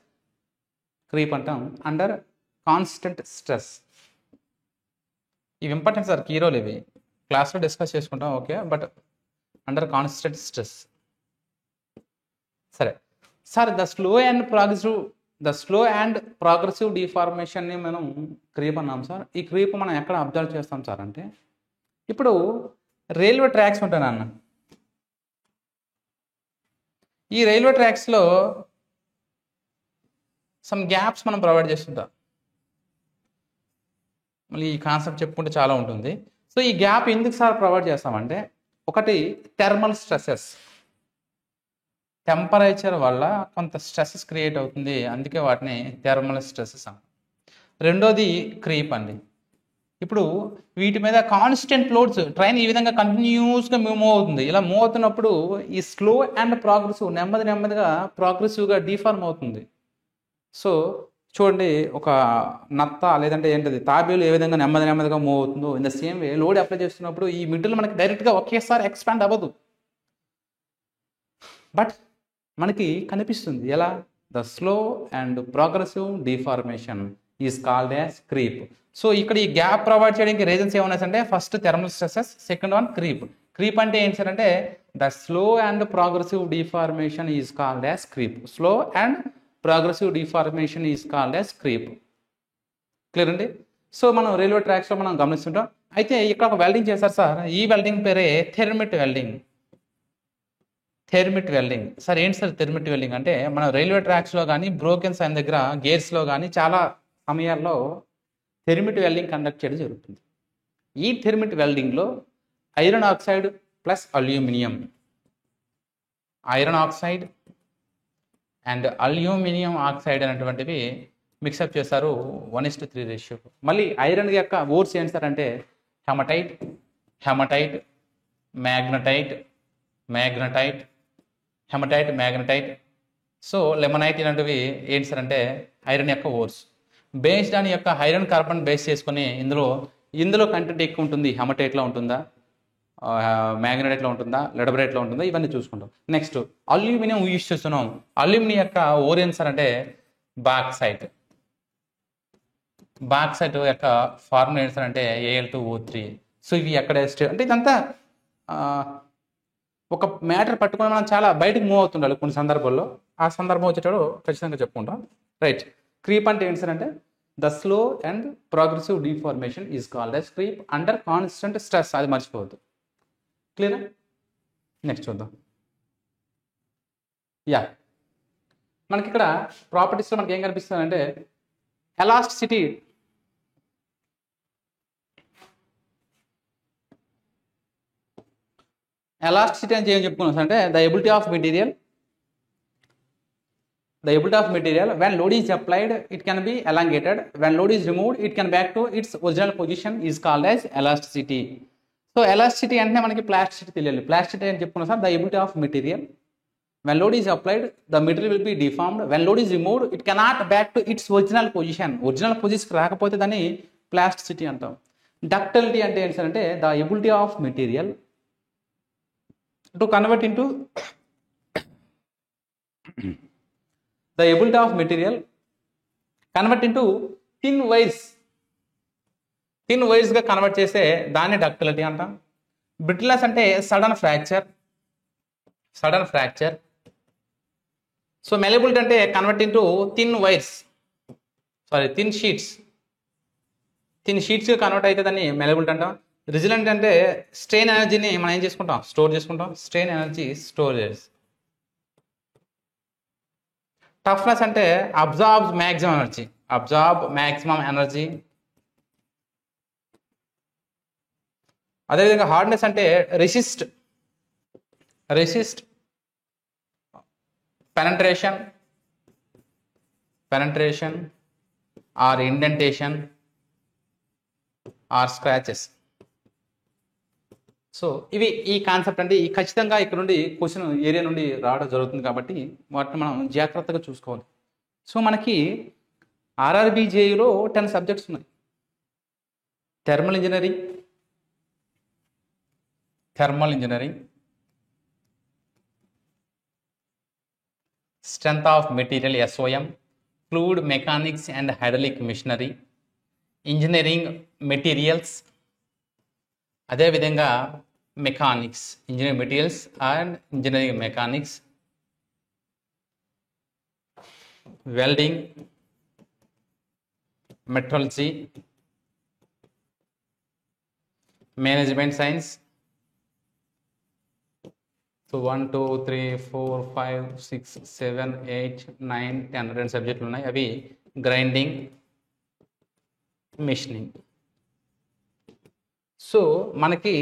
creep అంటాం అండర్ కాన్స్టెంట్ స్ట్రెస్. ఇవి ఇంపార్టెంట్ సార్, కీ రోల్ ఇవి క్లాస్లో డిస్కస్ చేసుకుంటాం. Okay, but under constant stress. సరే sir, the slow and progressive డిఫార్మేషన్ని మనం క్రీప్ అన్నాం సార్. ఈ క్రీప్ మనం ఎక్కడ అబ్జర్వ్ చేస్తాం సార్ అంటే, ఇప్పుడు రైల్వే ట్రాక్స్ ఉంటాయి అన్న, ఈ రైల్వే ట్రాక్స్లో సమ్ గ్యాప్స్ మనం ప్రొవైడ్ చేస్తుంటాం. మళ్ళీ ఈ కాన్సెప్ట్ చెప్పుకుంటే చాలా ఉంటుంది. సో ఈ గ్యాప్ ఎందుకు సార్ ప్రొవైడ్ చేస్తామంటే, ఒకటి థెర్మల్ స్ట్రెసెస్, టెంపరేచర్ వల్ల కొంత స్ట్రెసెస్ క్రియేట్ అవుతుంది, అందుకే వాటిని థెర్మల్ స్ట్రెసెస్ అంటాం. రెండోది క్రీప్ అండి. ఇప్పుడు వీటి మీద కాన్స్టెంట్ లోడ్స్, ట్రైన్ ఈ విధంగా కంటిన్యూస్గా మూవ్ అవుతుంది. ఇలా మూవ్ అవుతున్నప్పుడు ఈ స్లో అండ్ ప్రోగ్రెసివ్ నెమ్మదిగా ప్రోగ్రెసివ్గా డిఫార్మ్ అవుతుంది. సో చూడండి, ఒక నత్త లేదంటే ఏంటది తాబేలు ఏ విధంగా నెమ్మదిగా మూవ్ అవుతుందో, in the same way load apply చేస్తున్నప్పుడు ఈ మిడిల్ మనకి డైరెక్ట్గా ఒకేసారి ఎక్స్పాండ్ అవ్వదు, బట్ మనకి కనిపిస్తుంది. ఎలా, the slow and progressive deformation is called as creep. So ఇక్కడ ఈ గ్యాప్ ప్రొవైడ్ చేయడానికి రీజన్స్ ఏమన్నా అంటే, first thermal stresses, second one creep అంటే ఏంటి సార్ అంటే, the slow and progressive deformation is called as creep. Slow and progressive deformation is called as creep. Clear అండి. So మనం రైల్వే ట్రాక్స్లో మనం గమనిస్తుంటాం. అయితే ఇక్కడ ఒక వెల్డింగ్ చేశారు సార్, ఈ వెల్డింగ్ పేరే థెర్మిట్ వెల్డింగ్. సార్ ఏంటి సార్ థెర్మిట్ వెల్డింగ్ అంటే, మనం రైల్వే ట్రాక్స్లో కానీ బ్రోకెన్స్ అయిన దగ్గర గేర్స్లో కానీ చాలా సమయాల్లో థెర్మిట్ వెల్డింగ్ కండక్ట్ చేయడం జరుగుతుంది. ఈ థెర్మిట్ వెల్డింగ్లో iron oxide plus aluminium, iron oxide and aluminium oxide అనేటువంటివి మిక్సప్ చేస్తారు 1:3 రేషియో. మళ్ళీ ఐరన్ యొక్క ఓర్స్ ఏంటి సార్ అంటే, హెమటైట్, మ్యాగ్నటైట్, సో లెమనైట్ ఇలాంటివి ఏంటి సార్ అంటే ఐరన్ యొక్క ఓర్స్. బేస్డ్ అని యొక్క ఐరన్ కార్బన్ బేస్ చేసుకుని ఇందులో కంటెంట్ ఎక్కువ ఉంటుంది, హెమటైట్లో ఉంటుందా, మ్యాగ్నటైట్లో ఉంటుందా, లెడబ్రైట్లో ఉంటుందా, ఇవన్నీ చూసుకుంటాం. నెక్స్ట్ అల్యూమినియం యూజ్ చేస్తున్నాం. అల్యూమినియం యొక్క ఓర్ ఏంటి సార్ అంటే బాక్సైట్ యొక్క ఫార్ములా ఏంటి సార్ అంటే Al2O3. సో ఇవి ఎక్కడ అంటే ఇదంతా ఒక మ్యాటర్ పట్టుకుని మనం చాలా బయటకు మూవ్ అవుతుండాలి కొన్ని సందర్భాల్లో. ఆ సందర్భం వచ్చేటప్పుడు ఖచ్చితంగా చెప్పుకుంటాం. రైట్, క్రీప్ అంటే ఏంటి సార్ అంటే, the slow and progressive deformation is called as creep under constant stress. అది మర్చిపోవద్దు. క్లియర్. నెక్స్ట్ చూద్దాం. మనకి ఇక్కడ ప్రాపర్టీస్లో మనకి ఏం కనిపిస్తుంది అంటే, ఎలాస్టిసిటీ, అంటే ఏం చెప్పుకున్నాం అంటే, the ability of material when load is applied it can be elongated, when load is removed it can back to its original position is called as elasticity. So elasticity అంటే మనకి ప్లాస్టిసిటీ తెలియాలి. Plasticity అని చెప్పుకున్నాం sir, the ability of material when load is applied the material will be deformed, when load is removed it cannot back to its original position రాకపోతే దాన్ని plasticity అంటాం. Ductility అంటే ఏంటి సార్ అంటే the ability of material to convert into the ability of material convert into thin వైర్స్గా convert చేస్తే దాన్ని ductility అంటాం. బ్రిటిల్నెస్ అంటే సడన్ ఫ్రాక్చర్. సో మెలబిలిటీ అంటే కన్వర్ట్ ఇంటూ థిన్ షీట్స్గా కన్వర్ట్ అయితే దాన్ని మెలబిలిటీ అంటాం. రెసిలెంట్ అంటే స్ట్రెయిన్ ఎనర్జీని మనం ఏం చేసుకుంటాం, స్టోర్ చేసుకుంటాం. Strain energy storage. టఫ్నెస్ అంటే అబ్జార్బ్ మ్యాక్సిమం ఎనర్జీ. అదేవిధంగా హార్డ్నెస్ అంటే resist penetration or indentation or scratches. So ఇవి ఈ కాన్సెప్ట్ అంటే ఈ ఖచ్చితంగా ఇక్కడ నుండి క్వశ్చన్ ఏరియా నుండి రావడం జరుగుతుంది కాబట్టి వాటిని మనం జాగ్రత్తగా చూసుకోవాలి. సో మనకి ఆర్ఆర్బిజేయులో 10 సబ్జెక్ట్స్ ఉన్నాయి. Thermal engineering, strength of material SOM, fluid mechanics and hydraulic machinery, engineering materials, అదే విధంగా mechanics, engineering materials and engineering mechanics, welding, metrology, management science. So 1 2 3 4 5 6 7 8 9 10 2 సబ్జెక్టులు ఉన్నాయి. అవి గ్రైండింగ్, మెషినింగ్. సో మనకి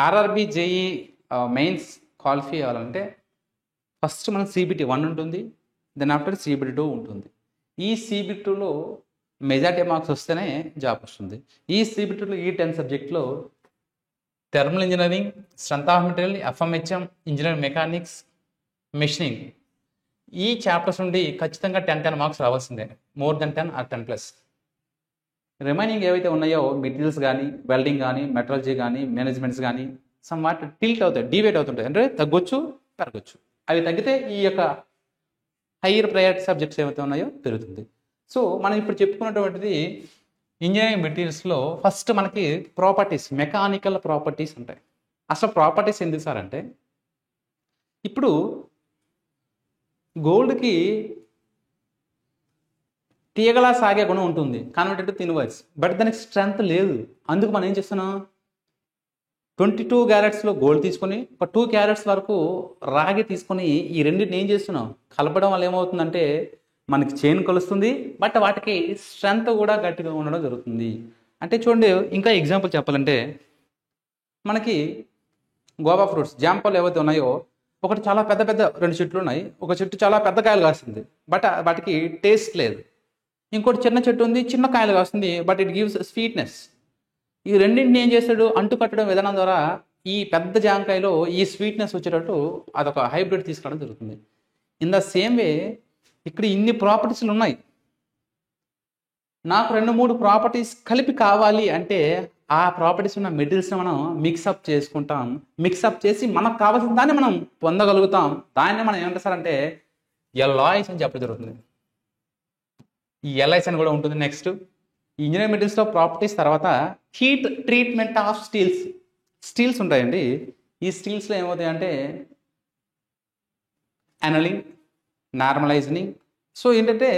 ఆర్ఆర్బి జేఈ మెయిన్స్ క్వాలిఫై అవ్వాలంటే first మనం CBT 1 ఉంటుంది, then after CBT 2 ఉంటుంది. ఈ CBT 2లో మెజారిటీ మార్క్స్ వస్తేనే జాబ్ వస్తుంది. ఈ CBT 2లో ఈ 10 సబ్జెక్ట్లో thermal engineering, strength of material, FMHM, engineering mechanics, machining, ఈ చాప్టర్స్ నుండి ఖచ్చితంగా 10 మార్క్స్ రావాల్సిందే. More than 10 are 10+. రిమైనింగ్ ఏవైతే ఉన్నాయో మెటీరియల్స్ కానీ, వెల్డింగ్ కానీ, మెట్రాలజీ కానీ, మేనేజ్మెంట్స్ కానీ సమ్ వాట్ టిల్ట్ అవుతాయి, డివేట్ అవుతుంటాయి. అంటే తగ్గొచ్చు, పెరగచ్చు. అవి తగ్గితే ఈ యొక్క హైయర్ ప్రయారిటీ సబ్జెక్ట్స్ ఏవైతే ఉన్నాయో పెరుగుతుంది. సో మనం ఇప్పుడు చెప్పుకున్నటువంటిది ఇంజనీరింగ్ మెటీరియల్స్లో ఫస్ట్ మనకి ప్రాపర్టీస్, మెకానికల్ ప్రాపర్టీస్ ఉంటాయి. అసలు ప్రాపర్టీస్ ఎందుకు సార్ అంటే ఇప్పుడు గోల్డ్కి తీగలా సాగే గుణం ఉంటుంది, converted to thin wires, but దానికి స్ట్రెంత్ లేదు. అందుకు మనం ఏం చేస్తున్నాం, 22 క్యారెట్స్లో గోల్డ్ తీసుకొని ఒక 2 క్యారెట్స్ వరకు రాగి తీసుకొని ఈ రెండింటిని ఏం చేస్తున్నాం, కలపడం వల్ల ఏమవుతుందంటే మనకి చైన్ కలుస్తుంది, బట్ వాటికి స్ట్రెంత్ కూడా గట్టిగా ఉండడం జరుగుతుంది. అంటే చూడండి, ఇంకా ఎగ్జాంపుల్ చెప్పాలంటే మనకి గోవా ఫ్రూట్స్, జామ పళ్ళు ఏవైతే ఉన్నాయో ఒకటి చాలా పెద్ద 2 చెట్లు ఉన్నాయి. ఒక చెట్టు చాలా పెద్ద కాయలు కాస్తుంది, బట్ వాటికి టేస్ట్ లేదు. ఇంకోటి చిన్న చెట్టు ఉంది, చిన్న కాయలు కాస్తుంది, బట్ ఇట్ గివ్స్ స్వీట్నెస్. ఈ రెండింటిని ఏం చేస్తాడు, అంటు కట్టడం విధానం ద్వారా ఈ పెద్ద జామకాయలో ఈ స్వీట్నెస్ వచ్చేటట్టు అదొక హైబ్రిడ్ తీసుకురావడం జరుగుతుంది. ఇన్ ద సేమ్ వే ఇక్కడ ఇన్ని ప్రాపర్టీస్లు ఉన్నాయి, నాకు 2-3 ప్రాపర్టీస్ కలిపి కావాలి అంటే ఆ ప్రాపర్టీస్ ఉన్న మెటీరియల్స్ని మనం మిక్సప్ చేసుకుంటాం. మిక్సప్ చేసి మనకు కావాల్సిన దాన్ని మనం పొందగలుగుతాం. దాన్ని మనం ఏమంటారు సార్ అంటే ఎల్లాయిస్ అని చెప్పడం జరుగుతుంది. ఈ ఎల్ఐస్ అని కూడా ఉంటుంది. నెక్స్ట్ ఇంజనీరింగ్ మెటీరియల్స్లో ప్రాపర్టీస్ తర్వాత హీట్ ట్రీట్మెంట్ ఆఫ్ స్టీల్స్ ఉంటాయండి. ఈ స్టీల్స్లో ఏమవుతాయి అంటే అనలింగ్, నార్మలైజింగ్. సో ఏంటంటే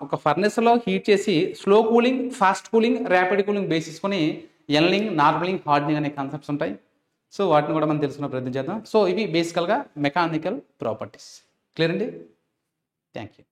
ఒక ఫర్నెస్లో హీట్ చేసి slow cooling, fast cooling, rapid cooling బేసిస్కొని ఎనలింగ్, నార్మలింగ్, హార్డనింగ్ అనే కాన్సెప్ట్స్ ఉంటాయి. సో వాటిని కూడా మనం తెలుసుకునే ప్రయత్నం చేద్దాం. సో ఇవి బేసికల్గా మెకానికల్ ప్రాపర్టీస్. క్లియర్ అండి? Thank you.